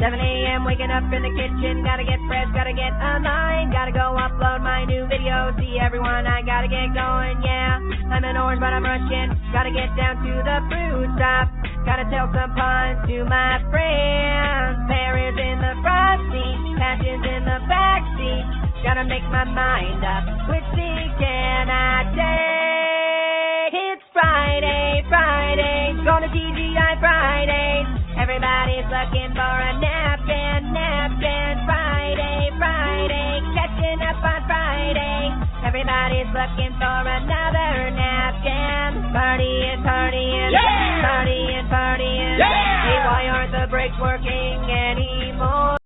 7 a.m. waking up in the kitchen, gotta get fresh, gotta get online, gotta go upload my new video, see everyone, I gotta get going, yeah. I'm an orange but I'm Russian, gotta get down to the fruit shop, gotta tell some puns to my friends. Pears in the front seat, patches in the back seat, gotta make my mind up, which seat can I take? It's Friday, going to TGI Friday. Everybody's looking for a napkin, Friday, catching up on Friday. Everybody's looking for another napkin. Partying, Yeah! partying. Yeah! Hey, why aren't the brakes working anymore?